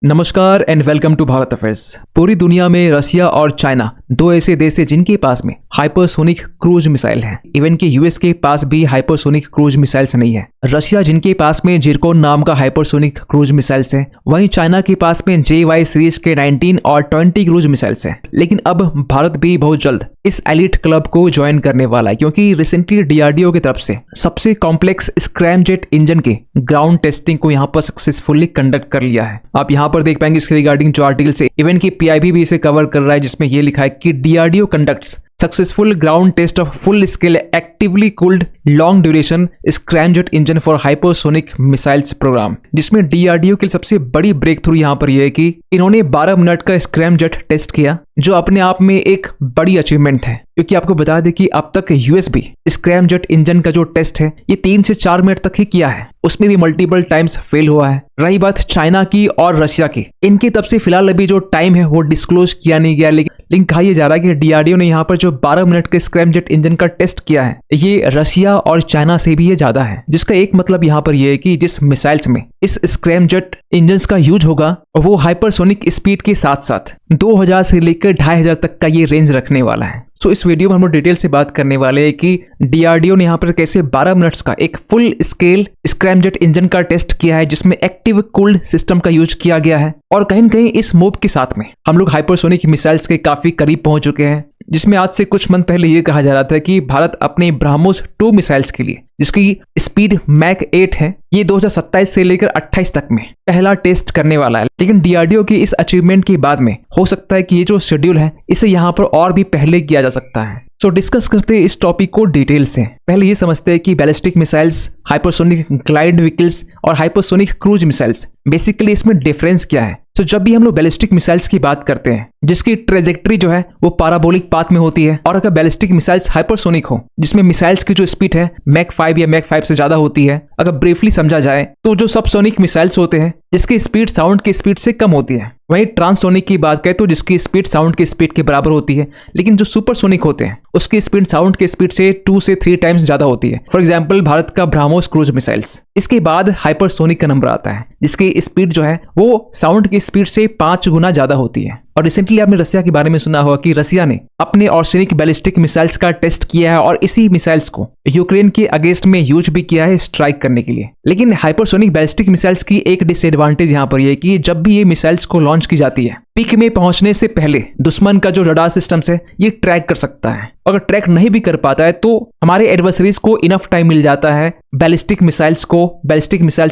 नमस्कार and welcome to Bharat affairs. पूरी दुनिया में रसिया और चाइना दो ऐसे देश हैं जिनके पास में हाइपरसोनिक क्रूज मिसाइल है। इवन कि यूएस के पास भी हाइपरसोनिक क्रूज मिसाइल्स नहीं है। रसिया जिनके पास में जिरकोन नाम का हाइपरसोनिक क्रूज मिसाइल्स है, वहीं चाइना के पास में JY सीरीज के 19 और 20 क्रूज मिसाइल्स है। लेकिन अब भारत भी बहुत जल्द इस एलिट क्लब को ज्वाइन करने वाला है, क्योंकि रिसेंटली DRDO की तरफ से सबसे कॉम्प्लेक्स स्क्रैमजेट इंजन के ग्राउंड टेस्टिंग को यहाँ पर सक्सेसफुली कंडक्ट कर लिया है। आप यहाँ पर देख पाएंगे इसके रिगार्डिंग जो आर्टिकल से इवन की PIB भी इसे कवर कर रहा है, जिसमें ये लिखा है कि DRDO conducts successful ground test of full scale actively cooled long duration scramjet engine for hypersonic missiles program. जिसमें DRDO की सबसे बड़ी ब्रेक थ्रू यहाँ पर यह है कि इन्होंने 12 मिनट का स्क्रैमजेट टेस्ट किया, जो अपने आप में एक बड़ी अचीवमेंट है। क्योंकि आपको बता दें कि अब तक यूएस भी स्क्रैमजेट इंजन का जो टेस्ट है ये 3 से 4 मिनट तक ही किया है, उसमें भी मल्टीपल टाइम्स फेल हुआ है। रही बात चाइना की और रशिया की, इनकी तरफ से फिलहाल अभी जो टाइम है वो डिस्क्लोज किया नहीं गया, लेकिन कहा यह जा रहा है कि DRDO ने यहाँ पर जो 12 मिनट के स्क्रैमजेट इंजन का टेस्ट किया है ये रशिया और चाइना से भी ये ज्यादा है। जिसका एक मतलब यहाँ पर यह है कि जिस मिसाइल्स में इस स्क्रैमजेट इंजन्स का यूज होगा वो हाइपरसोनिक स्पीड के साथ साथ 2000 से लेकर 2500 तक का ये रेंज रखने वाला है। सो इस वीडियो में हम लोग डिटेल से बात करने वाले हैं कि DRDO ने यहाँ पर कैसे 12 मिनट्स का एक फुल स्केल स्क्रैमजेट इंजन का टेस्ट किया है, जिसमें एक्टिव कूल्ड सिस्टम का यूज किया गया है। और कहीं न कहीं इस मूव के साथ में हम लोग हाइपरसोनिक मिसाइल्स के काफी करीब पहुंच चुके हैं। जिसमें आज से कुछ मंथ पहले ये कहा जा रहा था कि भारत अपने ब्रह्मोस 2 मिसाइल्स के लिए, जिसकी स्पीड मैक 8 है, ये 2027 से लेकर 28 तक में पहला टेस्ट करने वाला है। लेकिन DRDO की इस अचीवमेंट के बाद में हो सकता है कि ये जो शेड्यूल है इसे यहाँ पर और भी पहले किया जा सकता है। तो डिस्कस करते हैं इस टॉपिक को डिटेल से। पहले ये समझते हैं कि ballistic missiles, hypersonic glide vehicles और हाइपरसोनिक क्रूज मिसाइल्स बेसिकली इसमें डिफरेंस क्या है। तो जब भी हम लोग बैलिस्टिक मिसाइल्स की बात करते हैं जिसकी ट्रेजेक्ट्री जो है वो पैराबोलिक पाथ में होती है, और अगर बैलिस्टिक मिसाइल्स हाइपरसोनिक हो जिसमें मिसाइल्स की जो स्पीड है मैक 5 या मैक 5 से ज्यादा होती है, अगर ब्रीफली समझा जाए तो जो सबसोनिक मिसाइल्स होते हैं जिसकी स्पीड साउंड की स्पीड से कम होती है, वहीं ट्रांससोनिक की बात करें तो जिसकी स्पीड साउंड की स्पीड के बराबर होती है, लेकिन जो सुपरसोनिक होते हैं उसकी स्पीड साउंड की स्पीड से 2 से 3 टाइम्स ज्यादा होती है। फॉर एग्जांपल भारत का ब्रह्मोस क्रूज मिसाइल्स। इसके बाद हाइपरसोनिक का नंबर आता है जिसकी स्पीड जो है वो साउंड की स्पीड से 5 गुना ज्यादा होती है। और रिसेंटली आपने रसिया के बारे में सुना होगा कि रसिया ने अपने ऑर्सेनिक बैलिस्टिक मिसाइल्स का टेस्ट किया है और इसी मिसाइल्स को यूक्रेन के अगेंस्ट में यूज भी किया है स्ट्राइक करने के लिए। लेकिन हाइपरसोनिक बैलिस्टिक मिसाइल्स की एक डिसएडवांटेज यहाँ पर यह कि जब भी ये मिसाइल्स को लॉन्च की जाती है, पीक में पहुंचने से पहले दुश्मन का जो रडार सिस्टम है ये ट्रैक कर सकता है। अगर ट्रैक नहीं भी कर पाता है तो हमारे एडवर्सरीज को इनफ टाइम मिल जाता है बैलिस्टिक मिसाइल्स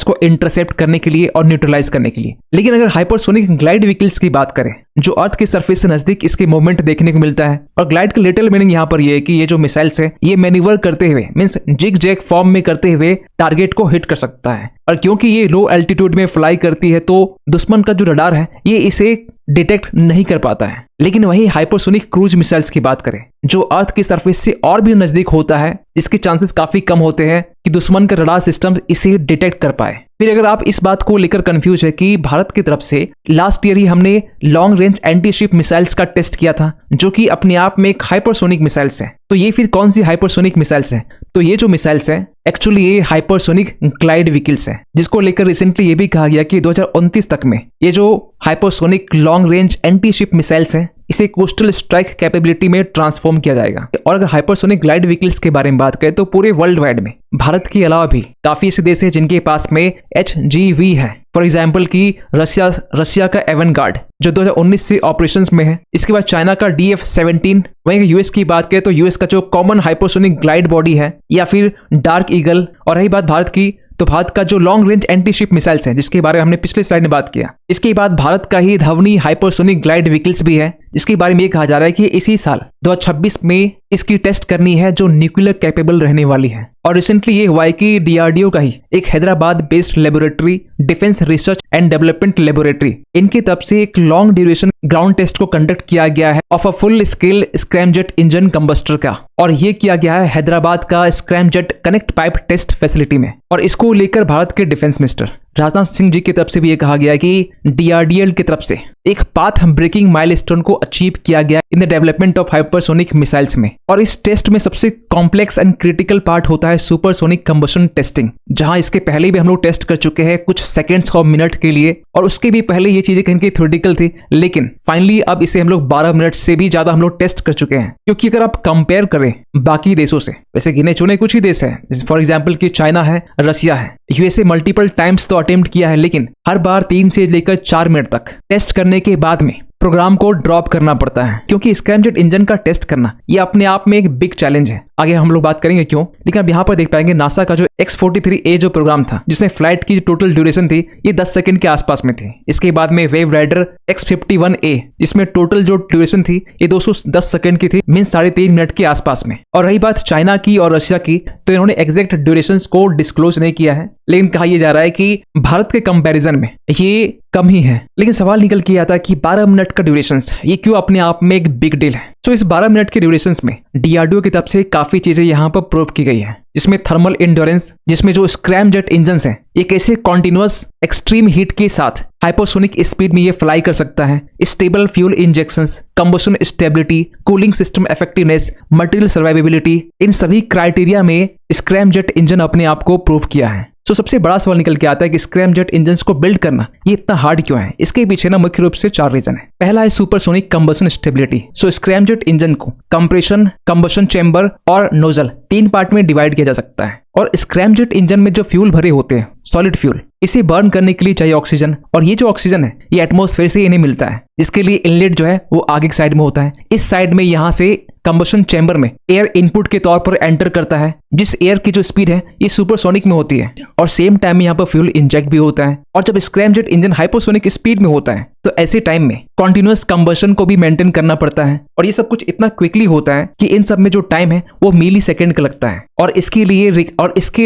को इंटरसेप्ट करने के लिए और न्यूट्रलाइज करने के लिए। लेकिन अगर हाइपरसोनिक ग्लाइड व्हीकल्स की बात करें, जो अर्थ के सरफेस से नजदीक इसके मूवमेंट देखने को मिलता है, और ग्लाइड का लिटिल मीनिंग यहाँ पर यह है कि ये जो मिसाइल्स है ये मैन्यूवर करते हुए मींस जिग जैग फॉर्म में करते हुए टारगेट को हिट कर सकता है। और क्योंकि ये लो एल्टीट्यूड में फ्लाई करती है तो दुश्मन का जो रडार है ये इसे डिटेक्ट नहीं कर पाता है। लेकिन वही हाइपरसोनिक क्रूज मिसाइल्स की बात करें जो अर्थ की सरफेस से और भी नजदीक होता है, इसके चांसेस काफी कम होते हैं कि दुश्मन का रडार सिस्टम इसे डिटेक्ट कर पाए। फिर अगर आप इस बात को लेकर कंफ्यूज है कि भारत की तरफ से लास्ट ईयर ही हमने long range anti ship missiles का टेस्ट किया था जो कि अपने आप में एक हाइपरसोनिक मिसाइल्स है, तो ये फिर कौन सी हाइपरसोनिक मिसाइल्स है? तो ये जो मिसाइल्स है एक्चुअली ये हाइपरसोनिक ग्लाइड व्हीकल्स है, जिसको लेकर रिसेंटली ये भी कहा गया कि 2029 तक में ये जो hypersonic long range anti ship missiles है इसे कोस्टल स्ट्राइक कैपेबिलिटी में ट्रांसफॉर्म किया जाएगा। और अगर हाइपरसोनिक ग्लाइड व्हीकल्स के बारे में बात करें तो पूरे वर्ल्ड वाइड में भारत के अलावा भी काफी ऐसे देश हैं जिनके पास में HGV है। फॉर एग्जाम्पल की रशिया का एवनगार्ड जो 2019 से ऑपरेशंस में है। इसके बाद चाइना का DF-17। वहीं यूएस की बात करें तो यूएस का जो कॉमन हाइपरसोनिक ग्लाइड बॉडी है या फिर डार्क ईगल। और रही बात भारत की, तो भारत का जो long range anti ship missiles हैं जिसके बारे में हमने पिछले स्लाइड में बात किया। इसके बाद भारत का ही धवनी हाइपरसोनिक ग्लाइड व्हीकल्स भी है, जिसके बारे में ये कहा जा रहा है कि इसी साल 2026 में इसकी टेस्ट करनी है जो न्यूक्लियर कैपेबल रहने वाली है। और रिसेंटली ये हुआ है कि DRDO का ही एक Hyderabad based laboratory, defence research and development laboratory, इनकी तरफ से एक लॉन्ग ड्यूरेशन ग्राउंड टेस्ट को कंडक्ट किया गया है of a full scale scramjet engine combustor का। और ये किया गया है हैदराबाद का scramjet connect pipe test facility में। और इसको लेकर भारत के डिफेंस मिनिस्टर राजनाथ सिंह जी की तरफ से भी ये कहा गया है कि DRDL की तरफ से एक पाथ ब्रेकिंग माइलस्टोन को अचीव किया गया in the development of hypersonic missiles में। और इस टेस्ट में सबसे कॉम्प्लेक्स एंड क्रिटिकल पार्ट होता है सुपरसोनिक कंबशन टेस्टिंग, जहां इसके पहले भी हम लोग टेस्ट कर चुके हैं कुछ सेकेंड्स और मिनट के लिए, और उसके भी पहले ये चीजें कहीं थ्योरेटिकल थी, लेकिन फाइनली अब इसे हम लोग 12 मिनट से भी ज्यादा हम लोग टेस्ट कर चुके हैं। क्योंकि अगर आप कंपेयर करें बाकी देशों से, वैसे गिने चुने कुछ ही देश है, फॉर एग्जाम्पल कि चाइना है, रशिया है, यूएसए मल्टीपल टाइम्स तो अटेम्प्ट किया है, लेकिन हर बार 3 से लेकर 4 मिनट तक टेस्ट करने के बाद में प्रोग्राम को ड्रॉप करना पड़ता है। क्योंकि स्क्रैमजेट इंजन का टेस्ट करना ये अपने आप में एक बिग चैलेंज है। आगे हम लोग बात करेंगे क्यों, लेकिन अब यहाँ पर देख पाएंगे नासा का जो X-43A जो प्रोग्राम था, जिसमें फ्लाइट की जो टोटल ड्यूरेशन थी ये 10 सेकंड के आसपास में थी। इसके बाद में वेव राइडर X-51A, जिसमें टोटल जो ड्यूरेशन थी ये 210 सेकंड की थी, मीन्स 3.5 मिनट के आसपास में। और रही बात चाइना की और रशिया की, तो इन्होंने एग्जैक्ट ड्यूरेशन को डिस्क्लोज नहीं किया है, लेकिन कहा यह जा रहा है कि भारत के कंपैरिजन में ये कम ही है। लेकिन सवाल निकल के आता है कि 12 मिनट का ड्यूरेशन ये क्यों अपने आप में एक बिग डील है। तो इस 12 मिनट के ड्यूरेशन में DRDO की तरफ से काफी चीजें यहाँ पर प्रूव की गई है, जिसमें थर्मल इंड्योरेंस, जिसमें जो स्क्रैमजेट इंजन है ये कैसे कॉन्टिन्यूअस एक्सट्रीम हीट के साथ हाइपरसोनिक स्पीड में ये फ्लाई कर सकता है, stable fuel injections, combustion stability, cooling system effectiveness, material survivability, इन सभी क्राइटेरिया में स्क्रैमजेट इंजन अपने आप को प्रूव किया है। तो सबसे बड़ा सवाल निकल के आता है कि स्क्रैमजेट इंजन्स को बिल्ड करना ये इतना हार्ड क्यों है। इसके पीछे ना मुख्य रूप से 4 रीजन है। पहला है सुपरसोनिक कंबशन स्टेबिलिटी। सो स्क्रैमजेट इंजन को कंप्रेशन, कंबशन चेंबर और नोजल 3 पार्ट में डिवाइड किया जा सकता है। और स्क्रैमजेट इंजन में जो फ्यूल भरे होते हैं, सॉलिड फ्यूल, इसे बर्न करने के लिए चाहिए ऑक्सीजन, और ये जो ऑक्सीजन है ये एटमॉस्फेयर से इन्हें मिलता है। इसके लिए इनलेट जो है वो आगे की साइड में होता है। इस साइड में यहाँ से कंबशन चैम्बर में एयर इनपुट के तौर पर एंटर करता है, जिस एयर की जो स्पीड है ये सुपरसोनिक में होती है, और सेम टाइम में यहाँ पर फ्यूल इंजेक्ट भी होता है। और जब स्क्रैमजेट इंजन हाइपरसोनिक स्पीड में होता है तो ऐसे टाइम में कॉन्टिन्यूअस कंबशन को भी मेंटेन करना पड़ता है, और ये सब कुछ इतना क्विकली होता है कि इन सब में जो टाइम है वो मिली सेकेंड का लगता है। और इसके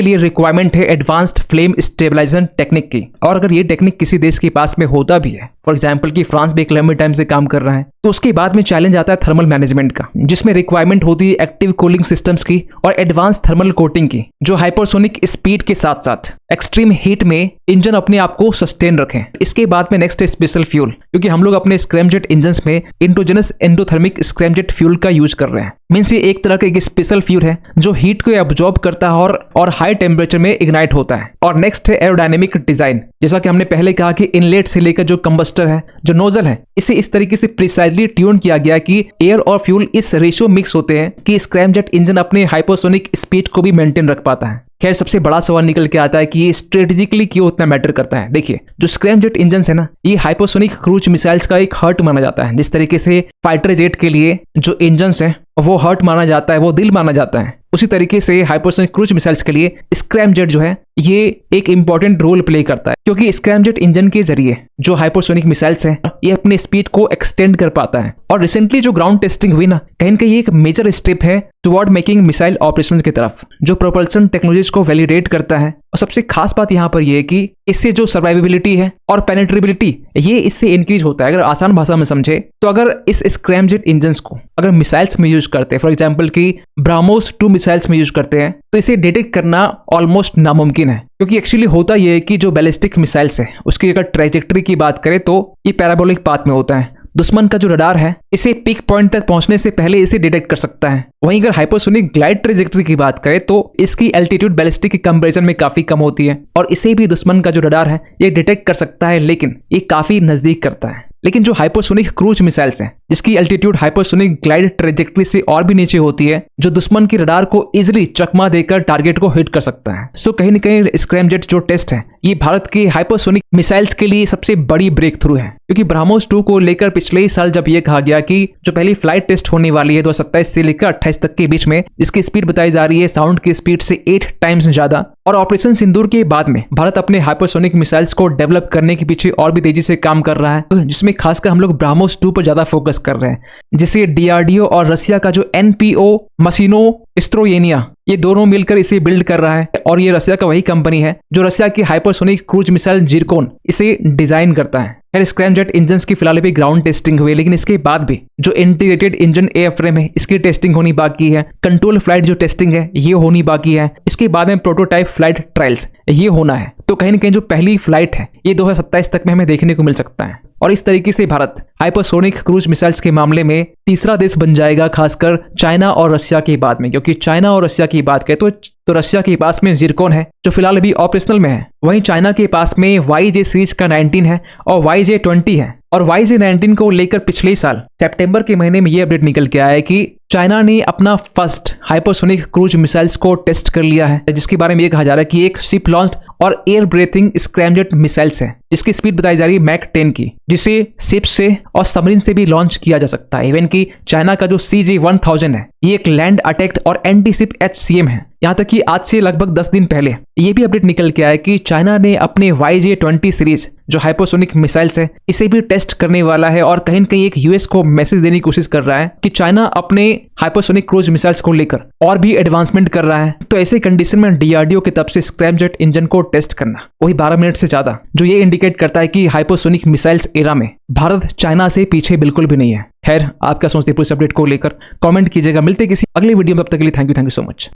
लिए रिक्वायरमेंट है एडवांस्ड फ्लेम स्टेबलाइजेशन टेक्निक की। और अगर ये टेक्निक किसी देश के पास में होता भी है, फॉर एग्जाम्पल कि फ्रांस भी एक लंबे टाइम से काम कर रहा है, तो उसके बाद में चैलेंज आता है थर्मल मैनेजमेंट का, जिसमें रिक्वायरमेंट होती है एक्टिव कूलिंग सिस्टम्स की और एडवांस थर्मल कोटिंग की, जो हाइपरसोनिक स्पीड के साथ साथ एक्सट्रीम हीट में इंजन अपने आप को सस्टेन रखें। इसके बाद में नेक्स्ट है स्पेशल फ्यूल, क्योंकि हम लोग अपने स्क्रैमजेट इंजन में इंडोजेनस एंडोथर्मिक स्क्रैमजेट फ्यूल का यूज कर रहे हैं। मीन्स ये एक तरह का एक स्पेशल फ्यूल है जो हीट को एब्जॉर्ब करता है और हाई टेम्परेचर में इग्नाइट होता है। और नेक्स्ट है एरोडायनेमिक डिजाइन। जैसा कि हमने पहले कहा कि इनलेट से लेकर जो कंबस्टर है, जो नोजल है, इसे इस तरीके से प्रिसाइजली ट्यून किया गया कि एयर और फ्यूल इस रेशियो मिक्स होते हैं कि स्क्रैमजेट इंजन अपने हाइपरसोनिक स्पीड को भी मेंटेन रख पाता है। खैर, सबसे बड़ा सवाल निकल के आता है कि ये स्ट्रेटेजिकली क्यों उतना मैटर करता है। देखिए, जो स्क्रैमजेट इंजन है ना, ये हाइपरसोनिक क्रूज मिसाइल्स का एक हार्ट माना जाता है। जिस तरीके से फाइटर जेट के लिए जो इंजन है वो हार्ट माना जाता है, वो दिल माना जाता है, उसी तरीके से हाइपरसोनिक क्रूज मिसाइल्स के लिए स्क्रैमजेट जो है ये एक इंपॉर्टेंट रोल प्ले करता है। क्योंकि स्क्रैमजेट इंजन के जरिए जो हाइपरसोनिक मिसाइल्स है ये अपने स्पीड को एक्सटेंड कर पाता है। और रिसेंटली जो ग्राउंड टेस्टिंग हुई ना, कहीं ना कहीं एक मेजर स्टेप है टुवर्ड मेकिंग मिसाइल ऑपरेशन की तरफ, जो प्रोपल्सन टेक्नोलॉजीज को वैलिडेट करता है। और सबसे खास बात यहाँ पर यह है कि इससे जो सर्वाइवेबिलिटी है और पेनिट्रेबिलिटी ये इससे इंक्रीज होता है। अगर आसान भाषा में समझे तो अगर इस स्क्रैमजेट इंजन को अगर मिसाइल्स में यूज करते हैं, फॉर एग्जाम्पल कि ब्राह्मोस 2 मिसाइल्स में यूज करते हैं, तो इसे डिटेक्ट करना ऑलमोस्ट नामुमकिन है। क्योंकि एक्चुअली होता यह है कि जो बैलिस्टिक मिसाइल्स है उसकी अगर ट्रैजेक्टरी की बात करें तो ये पैराबोलिक पाथ में होता है। दुश्मन का जो रडार है इसे पीक पॉइंट तक पहुंचने से पहले इसे डिटेक्ट कर सकता है। वहीं अगर हाइपरसोनिक ग्लाइड ट्रैजेक्टरी की बात करें तो इसकी एल्टीट्यूड बैलिस्टिक के कंपैरिजन में काफी कम होती है, और इसे भी दुश्मन का जो रडार है ये डिटेक्ट कर सकता है, लेकिन ये काफी नजदीक करता है। लेकिन जो हाइपरसोनिक क्रूज मिसाइल्स हैं, जिसकी एल्टीट्यूड हाइपरसोनिक ग्लाइड ट्रैजेक्टरी से और भी नीचे होती है, जो दुश्मन की रडार को इजिली चकमा देकर टारगेट को हिट कर सकता है। सो कहीं न कहीं स्क्रैमजेट जो टेस्ट है ये भारत के हाइपरसोनिक मिसाइल्स के लिए सबसे बड़ी ब्रेक थ्रू है। क्योंकि ब्रह्मोस 2 को लेकर पिछले ही साल जब ये कहा गया कि जो पहली फ्लाइट टेस्ट होने वाली है 2027 से लेकर 28 तक के बीच में, जिसकी स्पीड बताई जा रही है साउंड की स्पीड से 8 टाइम्स ज्यादा, और ऑपरेशन सिंदूर के बाद में भारत अपने हाइपरसोनिक मिसाइल्स को डेवलप करने के पीछे और भी तेजी से काम कर रहा है, जिसमें खासकर हम लोग ब्रह्मोस 2 पर ज्यादा फोकस कर रहे हैं, जिसे DRDO और रशिया का जो NPO मशीनो स्त्रोयेनिया ये दोनों मिलकर इसे बिल्ड कर रहा है। और ये रशिया का वही कंपनी है जो रशिया की हाइपरसोनिक क्रूज मिसाइल जिरकोन इसे डिजाइन करता है। खैर, स्क्रैमजेट इंजन की फिलहाल भी ग्राउंड टेस्टिंग हुई, लेकिन इसके बाद भी जो इंटीग्रेटेड इंजन एयरफ्रेम है इसकी टेस्टिंग होनी बाकी है। कंट्रोल फ्लाइट जो टेस्टिंग है ये होनी बाकी है। इसके बाद में प्रोटोटाइप फ्लाइट ट्रायल्स ये होना है। तो तो कहीं न कहीं जो पहली फ्लाइट है ये 2027 तक में हमें देखने को मिल सकता है। और इस तरीके से भारत हाइपरसोनिक क्रूज मिसाइल्स के मामले में तीसरा देश बन जाएगा, खासकर चाइना और रशिया के बाद में। क्योंकि चाइना और रशिया की बात करें तो रशिया के पास में जिरकॉन है जो फिलहाल अभी ऑपरेशनल में है। वहीं चाइना के पास में YJ सीरीज का 19 है और YJ20 है। और YJ19 को लेकर पिछले साल सितंबर के महीने में ये अपडेट निकल के आया है कि चाइना ने अपना फर्स्ट हाइपरसोनिक क्रूज मिसाइल्स को टेस्ट कर लिया है, जिसके बारे में ये कहा जा रहा है कि एक शिप लॉन्च्ड और एयर ब्रेथिंग स्क्रैमजेट मिसाइल्स है, जिसकी स्पीड बताई जा रही है मैक 10 की, जिसे शिप से और सबमरीन से भी लॉन्च किया जा सकता है। इवन कि चाइना का जो CJ1000 है ये एक लैंड अटैक और एंटी शिप HCM है। यहाँ तक कि आज से लगभग 10 दिन पहले ये भी अपडेट निकल के आया कि चाइना ने अपने YJ20 सीरीज जो हाइपरसोनिक मिसाइल्स है इसे भी टेस्ट करने वाला है। और कहीं न कहीं एक US को मैसेज देने की कोशिश कर रहा है कि चाइना अपने हाइपरसोनिक क्रूज मिसाइल्स को लेकर और भी एडवांसमेंट कर रहा है। तो ऐसे कंडीशन में DRDO की तरफ से स्क्रैमजेट इंजन को टेस्ट करना वही 12 मिनट से ज्यादा, जो ये इंडिकेट करता है कि हाइपरसोनिक मिसाइल्स एरा में भारत चाइना से पीछे बिल्कुल भी नहीं है। खैर, आप क्या सोचते हैं पूरे अपडेट को लेकर? कमेंट कीजिएगा। मिलते किसी अगले वीडियो में, तब तक के लिए थैंक यू सो मच।